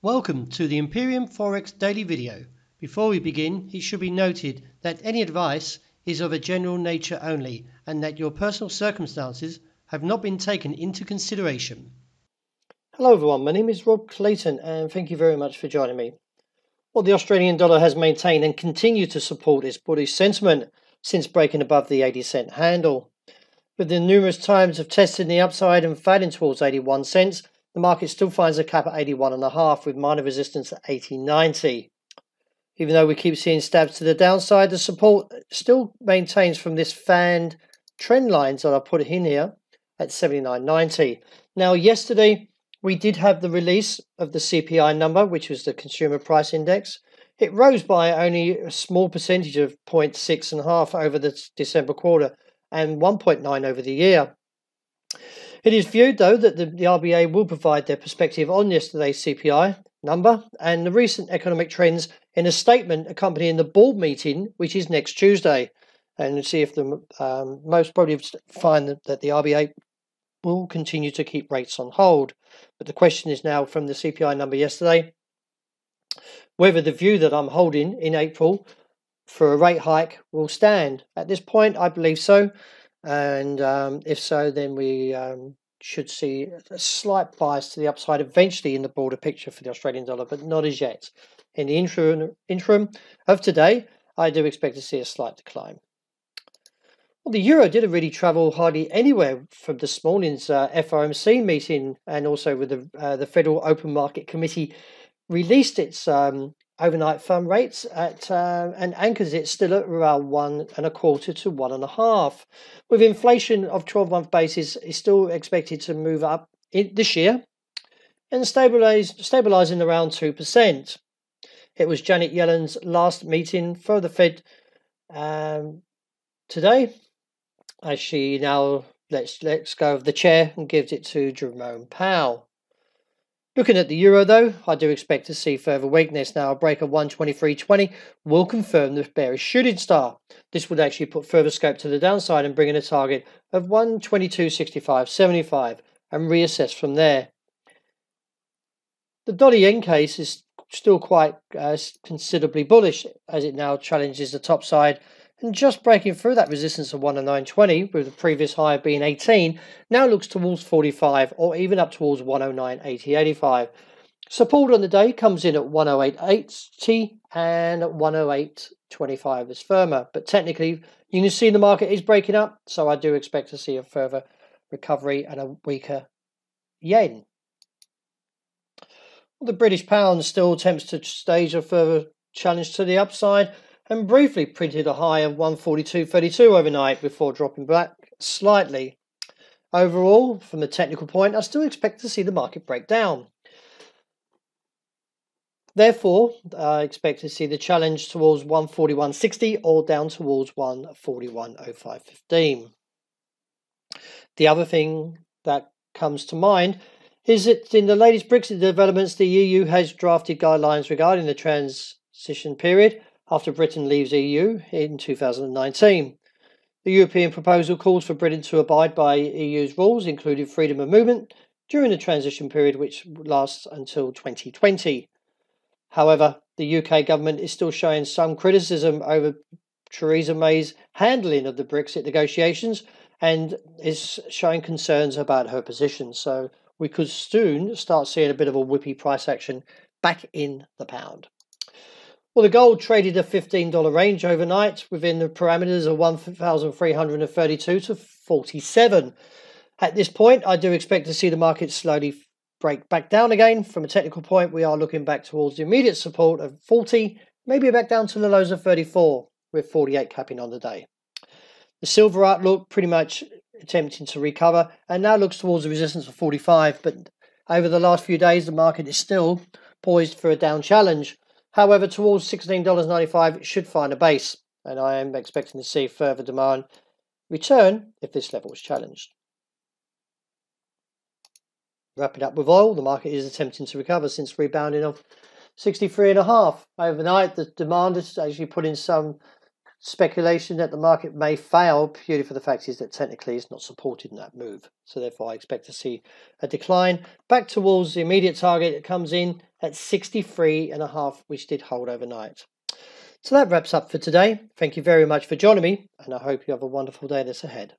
Welcome to the Imperium Forex daily video. Before we begin, it should be noted that any advice is of a general nature only and that your personal circumstances have not been taken into consideration. Hello everyone, my name is Rob Clayton and thank you very much for joining me. Well, the Australian dollar has maintained and continued to support its bullish sentiment since breaking above the 80-cent handle. With the numerous times of testing the upside and fading towards 81 cents, the market still finds a cap at 81.5 with minor resistance at 80.90. Even though we keep seeing stabs to the downside, the support still maintains from this fanned trend lines that I put in here at 79.90. Now, yesterday we did have the release of the CPI number, which was the Consumer Price Index. It rose by only a small percentage of 0.6.5 over the December quarter and 1.9 over the year. It is viewed, though, that the RBA will provide their perspective on yesterday's CPI number and the recent economic trends in a statement accompanying the board meeting, which is next Tuesday, and see if the most probably find that the RBA will continue to keep rates on hold. But the question is now, from the CPI number yesterday, whether the view that I'm holding in April for a rate hike will stand. At this point, I believe so. And if so, then we should see a slight bias to the upside eventually in the broader picture for the Australian dollar, but not as yet. In the interim of today, I do expect to see a slight decline. Well, the euro didn't really travel hardly anywhere from this morning's FOMC meeting, and also with the Federal Open Market Committee released its overnight fund rates at and anchors it still at around 1.25 to 1.5, with inflation of 12-month basis is still expected to move up this year and stabilizing around 2%. It was Janet Yellen's last meeting for the Fed today, as she now lets go of the chair and gives it to Jerome Powell. Looking at the euro, though, I do expect to see further weakness. Now, a break of 123.20 will confirm the bearish shooting star. This would actually put further scope to the downside and bring in a target of 122.65.75 and reassess from there. The dollar yen case is still quite considerably bullish, as it now challenges the top side and just breaking through that resistance of 109.20 with the previous high being 18, now looks towards 45 or even up towards 109.80.85. Support on the day comes in at 108.80 and 108.25 is firmer, but technically you can see the market is breaking up, so I do expect to see a further recovery and a weaker yen. The British pound still attempts to stage a further challenge to the upside and briefly printed a high of 142.32 overnight before dropping back slightly. Overall, from a technical point, I still expect to see the market break down. Therefore, I expect to see the challenge towards 141.60 or down towards 141.05.15. The other thing that comes to mind is that in the latest Brexit developments, the EU has drafted guidelines regarding the transition period after Britain leaves the EU in 2019. The European proposal calls for Britain to abide by EU's rules, including freedom of movement, during the transition period, which lasts until 2020. However, the UK government is still showing some criticism over Theresa May's handling of the Brexit negotiations and is showing concerns about her position. So we could soon start seeing a bit of a whippy price action back in the pound. Well, the gold traded a $15 range overnight within the parameters of 1,332 to 47. At this point, I do expect to see the market slowly break back down again. From a technical point, we are looking back towards the immediate support of 40, maybe back down to the lows of 34, with 48 capping on the day. The silver outlook pretty much attempting to recover and now looks towards the resistance of 45, but over the last few days, the market is still poised for a down challenge. However, towards $16.95 it should find a base, and I am expecting to see further demand return if this level is challenged. Wrapping up with oil, the market is attempting to recover since rebounding of 63.5 overnight. The demand is actually putting some speculation that the market may fail purely for the fact is that technically it's not supported in that move. So therefore I expect to see a decline back towards the immediate target that comes in at 63.5, which did hold overnight. So that wraps up for today. Thank you very much for joining me, and I hope you have a wonderful day that's ahead.